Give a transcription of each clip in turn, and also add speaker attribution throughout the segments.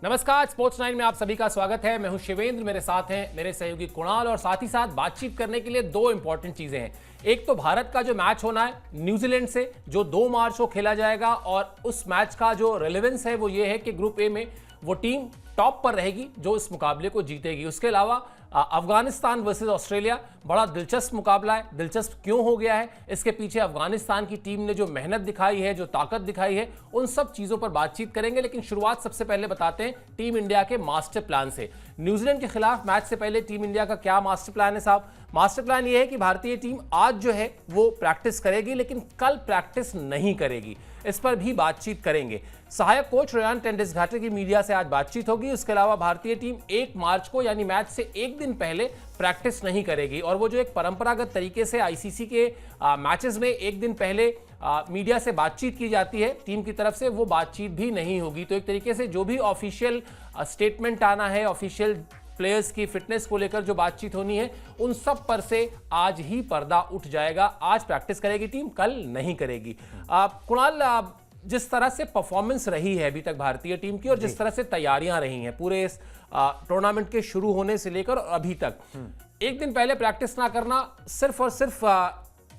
Speaker 1: नमस्कार, स्पोर्ट्स 9 में आप सभी का स्वागत है। मैं हूं शिवेंद्र, मेरे साथ हैं मेरे सहयोगी कुणाल और साथ ही साथ बातचीत करने के लिए दो इंपॉर्टेंट चीजें हैं। एक तो भारत का जो मैच होना है न्यूजीलैंड से, जो 2 मार्च को खेला जाएगा, और उस मैच का जो रेलेवेंस है वो ये है कि ग्रुप ए में वो टीम टॉप पर रहेगी जो इस मुकाबले को जीतेगी। उसके अलावा अफगानिस्तान वर्सेस ऑस्ट्रेलिया बड़ा दिलचस्प मुकाबला है। दिलचस्प क्यों हो गया है, इसके पीछे अफगानिस्तान की टीम ने जो मेहनत दिखाई है, जो ताकत दिखाई है, उन सब चीजों पर बातचीत करेंगे। लेकिन शुरुआत सबसे पहले बताते हैं टीम इंडिया के मास्टर प्लान से। न्यूजीलैंड के खिलाफ मैच से पहले टीम इंडिया का क्या मास्टर प्लान है साहब? मास्टर प्लान यह है कि भारतीय टीम आज जो है वो प्रैक्टिस करेगी, लेकिन कल प्रैक्टिस नहीं करेगी। इस पर भी बातचीत करेंगे। सहायक कोच रेयान टेंडुलकर की मीडिया से आज बातचीत होगी। उसके अलावा भारतीय टीम 1 मार्च को यानी मैच से एक दिन पहले प्रैक्टिस नहीं करेगी, और वो जो एक परंपरागत तरीके से आईसीसी के मैचेस में एक दिन पहले मीडिया से बातचीत की जाती है टीम की तरफ से, वो बातचीत भी नहीं होगी। तो एक तरीके से जो भी ऑफिशियल स्टेटमेंट आना है, ऑफिशियल प्लेयर्स की फिटनेस को लेकर जो बातचीत होनी है, उन सब पर से आज ही पर्दा उठ जाएगा। आज प्रैक्टिस करेगी टीम, कल नहीं करेगी। कुणाल, जिस तरह से परफॉर्मेंस रही है अभी तक भारतीय टीम की और जिस तरह से तैयारियां रही हैं पूरे इस टूर्नामेंट के शुरू होने से लेकर अभी तक, एक दिन पहले प्रैक्टिस ना करना सिर्फ और सिर्फ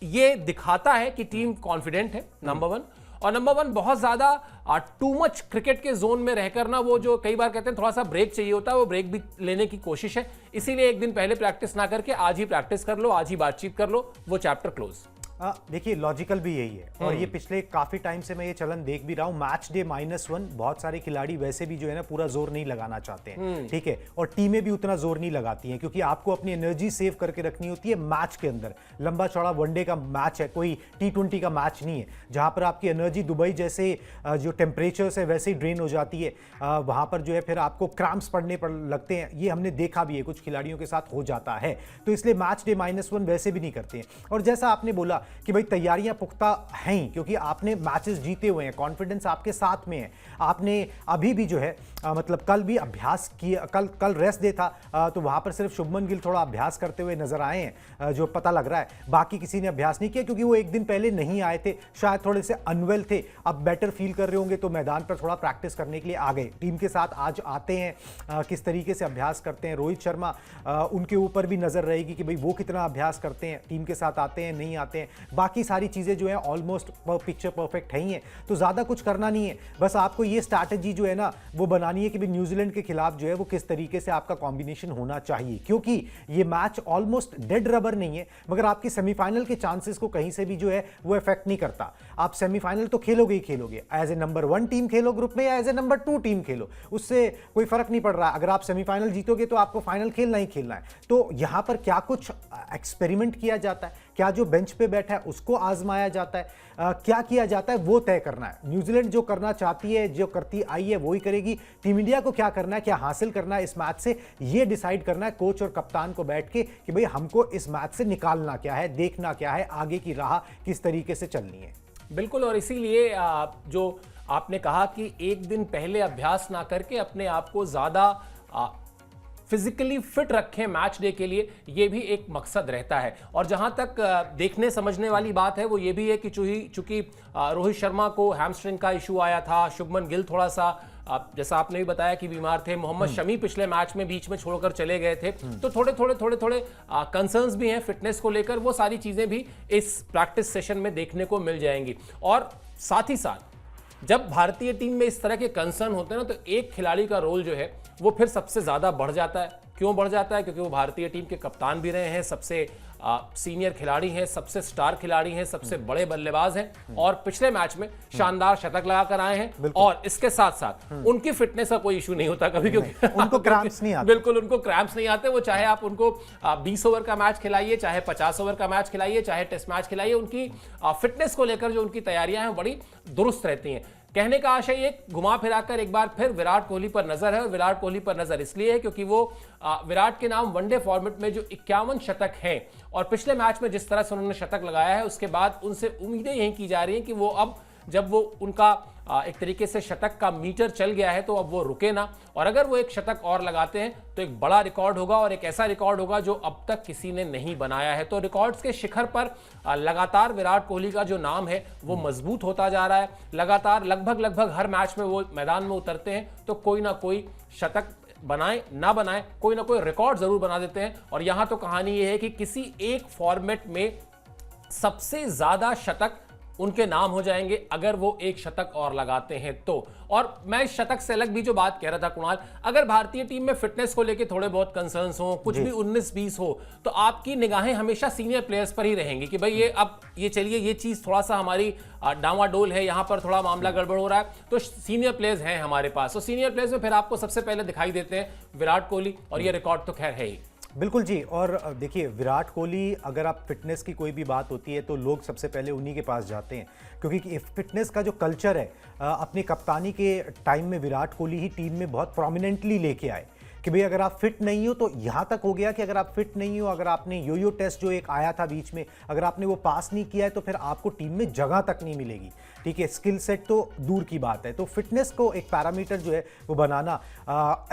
Speaker 1: ये दिखाता है कि टीम कॉन्फिडेंट है, नंबर 1। और नंबर 1, बहुत ज्यादा टू मच क्रिकेट के जोन में रहकर ना, वो जो कई बार कहते हैं थोड़ा सा ब्रेक चाहिए होता है, वो ब्रेक भी लेने की कोशिश है। इसीलिए एक दिन पहले प्रैक्टिस ना करके आज ही प्रैक्टिस कर लो, आज ही बातचीत कर लो, वो चैप्टर क्लोज।
Speaker 2: देखिए, लॉजिकल भी यही है, और ये पिछले काफी टाइम से मैं ये चलन देख भी रहा हूं। मैच डे -1 बहुत सारे खिलाड़ी वैसे भी जो है ना पूरा जोर नहीं लगाना चाहते हैं, ठीक है, और टीमें भी उतना जोर नहीं लगाती हैं, क्योंकि आपको अपनी एनर्जी सेव करके रखनी होती है मैच के अंदर। लंबा चौड़ा वनडे का मैच है, कोई T20 का मैच नहीं है, जहां पर आपकी एनर्जी दुबई जैसे जो टेम्परेचर्स है वैसे ही ड्रेन हो जाती है। वहां पर जो है फिर आपको क्रैम्प्स पड़ने पर लगते हैं। ये हमने देखा भी है, कुछ खिलाड़ियों के साथ हो जाता है। तो इसलिए मैच डे -1 वैसे भी नहीं करते हैं। और जैसा आपने बोला कि भाई तैयारियां पुख्ता हैं, क्योंकि आपने मैचेस जीते हुए हैं, कॉन्फिडेंस आपके साथ में है। आपने अभी भी जो है मतलब कल भी अभ्यास किया, कल रेस्ट डे था, तो वहां पर सिर्फ शुभमन गिल थोड़ा अभ्यास करते हुए नजर आए हैं, जो पता लग रहा है। बाकी किसी ने अभ्यास नहीं किया, क्योंकि वो एक दिन पहले नहीं आए थे, शायद थोड़े से अनवेल थे। अब बेटर फील कर रहे होंगे तो मैदान पर थोड़ा प्रैक्टिस करने के लिए आ गए। टीम के साथ आज आते हैं, किस तरीके से अभ्यास करते हैं। रोहित शर्मा, उनके ऊपर भी नजर रहेगी कि भाई वो कितना अभ्यास करते हैं, टीम के साथ आते हैं नहीं आते हैं। बाकी सारी चीजें जो है ऑलमोस्ट पिक्चर परफेक्ट है ही है, तो ज्यादा कुछ करना नहीं है। बस आपको ये स्ट्रैटेजी जो है ना वो बनानी है कि भाई न्यूजीलैंड के खिलाफ जो है वो किस तरीके से आपका कॉम्बिनेशन होना चाहिए, क्योंकि ये मैच ऑलमोस्ट डेड रबर नहीं है, मगर आपके सेमीफाइनल के चांसेस को कहीं से भी जो है वो इफेक्ट नहीं करता। आप सेमीफाइनल तो खेलोगे ही खेलोगे, as a number 1 team Khelo group में या एज ए नंबर 2 टीम खेलो, उससे कोई फर्क नहीं पड़ रहा। अगर आप सेमीफाइनल जीतोगे तो आपको फाइनल खेलना ही खेलना है। तो यहां पर क्या कुछ एक्सपेरिमेंट किया जाता है, क्या जो बेंच पे बैठा है उसको आजमाया जाता है, क्या किया जाता है, वो तय करना है। न्यूजीलैंड जो करना चाहती है, जो करती आई है, वो ही करेगी। टीम इंडिया को क्या करना है, क्या हासिल करना है इस मैच से, ये डिसाइड करना है कोच और कप्तान को बैठ के कि भाई हमको इस मैच से निकालना क्या है, देखना क्या है, आगे की राह किस तरीके से चलनी है।
Speaker 1: बिल्कुल, और इसीलिए जो आपने कहा कि एक दिन पहले अभ्यास ना करके अपने आप को ज्यादा फिजिकली फिट रखें मैच डे के लिए, ये भी एक मकसद रहता है। और जहां तक देखने समझने वाली बात है वो ये भी है कि चूंकि रोहित शर्मा को हैमस्ट्रिंग का इशू आया था, शुभमन गिल थोड़ा सा जैसा आपने भी बताया कि बीमार थे, मोहम्मद शमी पिछले मैच में बीच में छोड़कर चले गए थे, तो थोड़े कंसर्न्स भी हैं फिटनेस को लेकर। वो सारी चीजें भी इस प्रैक्टिस सेशन में देखने को मिल जाएंगी। और साथ ही साथ जब भारतीय टीम में इस तरह के कंसर्न होते हैं ना, तो एक खिलाड़ी का रोल जो है वो फिर सबसे ज्यादा बढ़ जाता है। क्यों बढ़ जाता है? क्योंकि वो भारतीय टीम के कप्तान भी रहे हैं, सबसे सीनियर खिलाड़ी हैं, सबसे स्टार खिलाड़ी हैं, सबसे बड़े बल्लेबाज हैं, और पिछले मैच में शानदार शतक लगाकर आए हैं। और इसके साथ साथ उनकी फिटनेस का कोई इशू नहीं होता कभी, क्योंकि
Speaker 2: उनको क्रैम्प्स नहीं आते।
Speaker 1: बिल्कुल, उनको क्रैम्प्स नहीं आते। वो चाहे आप उनको 20 ओवर का मैच खिलाइए, चाहे 50 ओवर का मैच खिलाइए, चाहे टेस्ट मैच खिलाइए, उनकी फिटनेस को लेकर जो उनकी तैयारियां हैं बड़ी दुरुस्त रहती हैं। कहने का आशय ये, घुमा फिराकर एक बार फिर विराट कोहली पर नजर है। और विराट कोहली पर नजर इसलिए है क्योंकि वो विराट के नाम वनडे फॉर्मेट में जो 51 शतक हैं, और पिछले मैच में जिस तरह से उन्होंने शतक लगाया है, उसके बाद उनसे उम्मीदें यही की जा रही हैं कि वो अब जब वो उनका एक तरीके से शतक का मीटर चल गया है तो अब वो रुके ना, और अगर वो एक शतक और लगाते हैं तो एक बड़ा रिकॉर्ड होगा और एक ऐसा रिकॉर्ड होगा जो अब तक किसी ने नहीं बनाया है। तो रिकॉर्ड्स के शिखर पर लगातार विराट कोहली का जो नाम है वो मजबूत होता जा रहा है। लगातार लगभग हर मैच में वो मैदान में उतरते हैं तो कोई ना कोई शतक बनाए ना बनाए कोई ना कोई रिकॉर्ड जरूर बना देते हैं। और यहां तो कहानी यह है कि किसी एक फॉर्मेट में सबसे ज्यादा शतक उनके नाम हो जाएंगे अगर वो एक शतक और लगाते हैं तो। और मैं इस शतक से अलग भी जो बात कह रहा था कुणाल, अगर भारतीय टीम में फिटनेस को लेकर थोड़े बहुत कंसर्न्स हो, कुछ भी 19-20 हो, तो आपकी निगाहें हमेशा सीनियर प्लेयर्स पर ही रहेंगी कि भाई ये अब ये चलिए ये चीज थोड़ा सा हमारी डावाडोल है, यहां पर थोड़ा मामला गड़बड़ हो रहा है, तो सीनियर प्लेयर्स हैं हमारे पास। तो सीनियर प्लेयर्स में फिर आपको सबसे पहले दिखाई देते हैं विराट कोहली, और ये रिकॉर्ड तो खैर है ही।
Speaker 2: बिल्कुल जी। और देखिए विराट कोहली, अगर आप फिटनेस की कोई भी बात होती है तो लोग सबसे पहले उन्हीं के पास जाते हैं, क्योंकि फिटनेस का जो कल्चर है अपनी कप्तानी के टाइम में विराट कोहली ही टीम में बहुत प्रोमिनेंटली लेके आए कि भाई अगर आप फिट नहीं हो, तो यहाँ तक हो गया कि अगर आप फिट नहीं हो, अगर आपने यो टेस्ट जो एक आया था बीच में, अगर आपने वो पास नहीं किया है तो फिर आपको टीम में जगह तक नहीं मिलेगी। ठीक है, स्किल सेट तो दूर की बात है। तो फिटनेस को एक पैरामीटर जो है वो बनाना,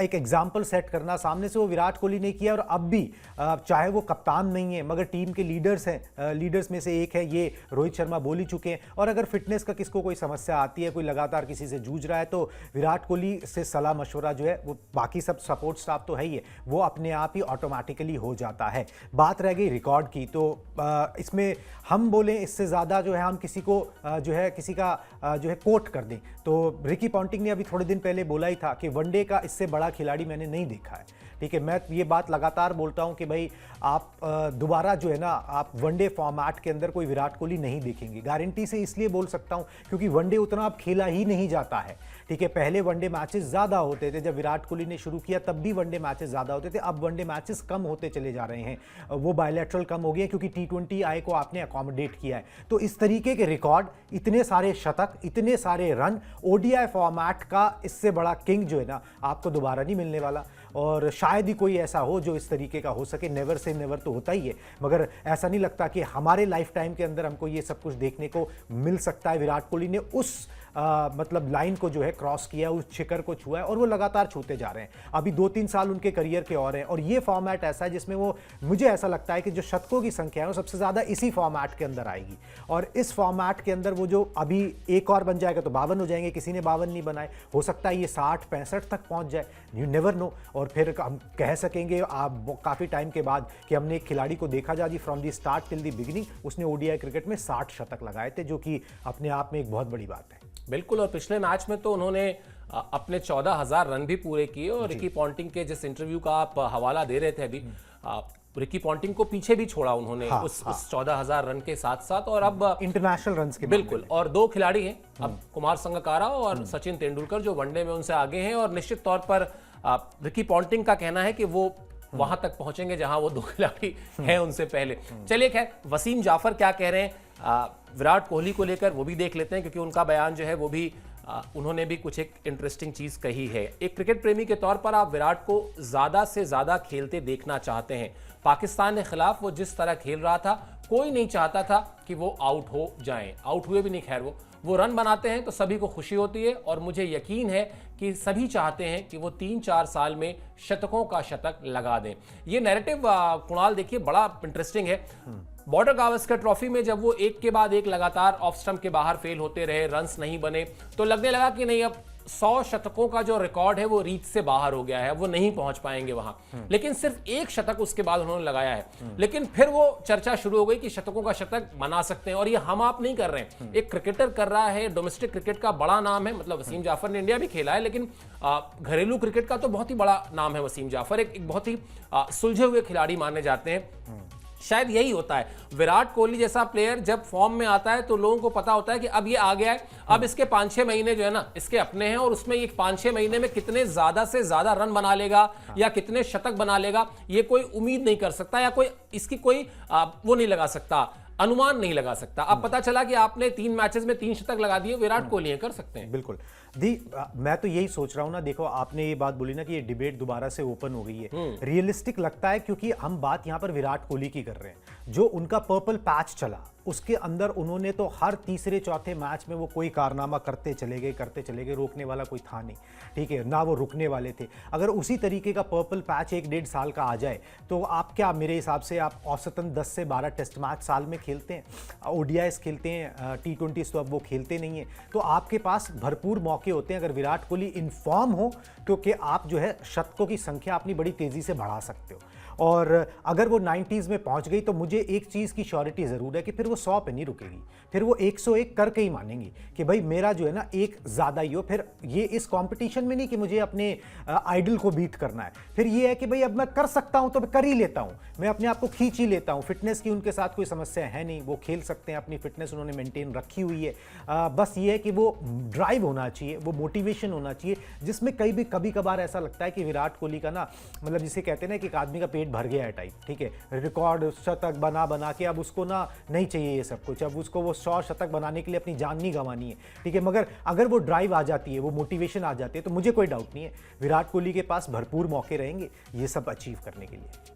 Speaker 2: एक एग्जाम्पल सेट करना सामने से, वो विराट कोहली ने किया। और अब भी चाहे वो कप्तान नहीं है मगर टीम के लीडर्स हैं, लीडर्स में से एक है, ये रोहित शर्मा बोल ही चुके हैं। और अगर फिटनेस का किसको कोई समस्या आती है, कोई लगातार किसी से जूझ रहा है, तो विराट कोहली से सलाह मशवरा जो है वो, बाकी सब सपोर्ट स्टाफ तो है ही है, वो अपने आप ही ऑटोमेटिकली हो जाता है। बात रह गई रिकॉर्ड की, तो इसमें हम बोलें इससे ज़्यादा जो है हम किसी को जो है किसी का जो है कोट कर दें, तो रिकी पॉन्टिंग ने अभी थोड़े दिन पहले बोला ही था कि वनडे का इससे बड़ा खिलाड़ी मैंने नहीं देखा है। ठीक है, मैं ये बात लगातार बोलता हूं कि भाई आप दोबारा जो है ना, आप वनडे फॉर्मेट के अंदर कोई विराट कोहली नहीं देखेंगे। गारंटी से इसलिए बोल सकता हूं क्योंकि वनडे उतना अब खेला ही नहीं जाता है। ठीक है, पहले वनडे मैचेस ज़्यादा होते थे, जब विराट कोहली ने शुरू किया तब भी वनडे मैचेस ज़्यादा होते थे। अब वनडे मैचेस कम होते चले जा रहे हैं, वो बायलैटरल कम हो गया क्योंकि T20 आई को आपने अकोमोडेट किया है। तो इस तरीके के रिकॉर्ड, इतने सारे शतक, इतने सारे रन, ODI फॉर्मेट का इससे बड़ा किंग जो है ना आपको दोबारा नहीं मिलने वाला। और शायद ही कोई ऐसा हो जो इस तरीके का हो सके। नेवर से नेवर तो होता ही है, मगर ऐसा नहीं लगता कि हमारे लाइफ टाइम के अंदर हमको ये सब कुछ देखने को मिल सकता है। विराट कोहली ने उस मतलब लाइन को जो है क्रॉस किया, उस शिखर को छुआ है और वो लगातार छूते जा रहे हैं। अभी 2-3 साल उनके करियर के और हैं, और ये फॉर्मेट ऐसा है जिसमें वो, मुझे ऐसा लगता है कि जो शतकों की संख्या है वो सबसे ज़्यादा इसी फॉर्मेट के अंदर आएगी। और इस फॉर्मेट के अंदर वो जो अभी एक और बन जाएगा तो 52 हो जाएंगे, किसी ने 52 नहीं बनाए, हो सकता है ये 60-65 तक पहुँच जाए, यू नेवर नो। और फिर हम कह सकेंगे आप काफ़ी टाइम के बाद कि हमने एक खिलाड़ी को देखा जा जी from the start till the beginning, उसने ODI क्रिकेट में 60 शतक लगाए थे, जो कि अपने आप में एक बहुत बड़ी बात है।
Speaker 1: बिल्कुल, और पिछले मैच में तो उन्होंने अपने 14,000 रन भी पूरे किए। और रिकी पॉन्टिंग के जिस इंटरव्यू का आप हवाला दे रहे थे अभी, रिकी पॉन्टिंग को पीछे भी छोड़ा उन्होंने उस 14,000 रन के साथ साथ। और अब
Speaker 2: इंटरनेशनल रन्स के
Speaker 1: बिल्कुल, और 2 खिलाड़ी हैं अब, कुमार संगकारा और सचिन तेंदुलकर, जो वनडे में उनसे आगे हैं। और निश्चित तौर पर रिकी पॉन्टिंग का कहना है कि वो वहां तक पहुंचेंगे जहां वो 2 खिलाड़ी हैं उनसे पहले। चलिए खैर, वसीम जाफर क्या कह रहे हैं विराट कोहली को लेकर, वो भी देख लेते हैं, क्योंकि उनका बयान जो है वो भी उन्होंने भी कुछ एक इंटरेस्टिंग चीज कही है। एक क्रिकेट प्रेमी के तौर पर आप विराट को ज्यादा से ज्यादा खेलते देखना चाहते हैं। पाकिस्तान के खिलाफ वो जिस तरह खेल रहा था, कोई नहीं चाहता था कि वो आउट हो जाएं। आउट हुए भी नहीं, खैर वो रन बनाते हैं तो सभी को खुशी होती है। और मुझे यकीन है कि सभी चाहते हैं कि वो 3-4 साल में शतकों का शतक लगा दें। ये नैरेटिव कुणाल देखिए बड़ा इंटरेस्टिंग है। बॉर्डर गावस्कर ट्रॉफी में जब वो एक के बाद एक लगातार ऑफ स्टंप के बाहर फेल होते रहे, रन्स नहीं बने, तो लगने लगा कि नहीं, अब 100 शतकों का जो रिकॉर्ड है वो रीच से बाहर हो गया है, वो नहीं पहुंच पाएंगे वहां। लेकिन सिर्फ एक शतक उसके बाद उन्होंने लगाया है। लेकिन फिर वो चर्चा शुरू हो गई कि शतकों का शतक बना सकते हैं। और ये हम आप नहीं कर रहे हैं, एक क्रिकेटर कर रहा है, डोमेस्टिक क्रिकेट का बड़ा नाम है। मतलब वसीम जाफर ने इंडिया भी खेला है, लेकिन घरेलू क्रिकेट का तो बहुत ही बड़ा नाम है वसीम जाफर। एक बहुत ही सुलझे हुए खिलाड़ी माने जाते हैं। शायद यही होता है, विराट कोहली जैसा प्लेयर जब फॉर्म में आता है तो लोगों को पता होता है कि अब ये आ गया है, अब इसके 5-6 महीने जो है ना इसके अपने हैं, और उसमें ये 5-6 महीने में कितने ज्यादा से ज्यादा रन बना लेगा या कितने शतक बना लेगा, ये कोई उम्मीद नहीं कर सकता, या कोई इसकी कोई वो नहीं लगा सकता, अनुमान नहीं लगा सकता। अब पता चला कि आपने 3 मैचेस में 3 शतक लगा दिए, विराट कोहली कर सकते हैं।
Speaker 2: बिल्कुल, मैं तो यही सोच रहा हूं ना, देखो आपने ये बात बोली ना कि ये डिबेट दोबारा से ओपन हो गई है, रियलिस्टिक लगता है क्योंकि हम बात यहां पर विराट कोहली की कर रहे हैं। जो उनका पर्पल पैच चला उसके अंदर उन्होंने तो हर तीसरे चौथे मैच में वो कोई कारनामा करते चले गए, रोकने वाला कोई था नहीं, ठीक है ना, वो रुकने वाले थे। अगर उसी तरीके का पर्पल पैच 1-1.5 साल का आ जाए तो आप क्या, मेरे हिसाब से आप औसतन 10 से 12 टेस्ट मैच साल में खेलते हैं, ओडीआईस खेलते हैं, T20 तो अब वो खेलते नहीं है, तो आपके पास भरपूर मौके होते हैं। अगर विराट कोहली इन्फॉर्म हो तो कि आप जो है शतकों की संख्या अपनी बड़ी तेजी से बढ़ा सकते हो। और अगर वो 90s में पहुंच गई तो मुझे एक चीज़ की श्योरिटी ज़रूर है कि फिर वो 100 पे नहीं रुकेगी, फिर वो 101 करके ही मानेंगी कि भाई मेरा जो है ना एक ज़्यादा ही हो। फिर ये इस कंपटीशन में नहीं कि मुझे अपने आइडल को बीट करना है, फिर ये है कि भाई अब मैं कर सकता हूं तो मैं कर ही लेता हूं, मैं अपने आप को खींच ही लेता हूं। फिटनेस की उनके साथ कोई समस्या है नहीं, वो खेल सकते हैं, अपनी फिटनेस उन्होंने मेंटेन रखी हुई है। बस ये है कि वो ड्राइव होना चाहिए, वो मोटिवेशन होना चाहिए, जिसमें कभी कभार ऐसा लगता है कि विराट कोहली का ना, मतलब जिसे कहते हैं ना कि एक आदमी का पेट भर गया है टाइप, ठीक है, रिकॉर्ड शतक बना के अब उसको ना नहीं चाहिए ये सब कुछ, अब उसको वो 100 शतक बनाने के लिए अपनी जान नहीं गंवानी है, ठीक है। मगर अगर वो ड्राइव आ जाती है, वो मोटिवेशन आ जाती है, तो मुझे कोई डाउट नहीं है विराट कोहली के पास भरपूर मौके रहेंगे ये सब अचीव करने के लिए।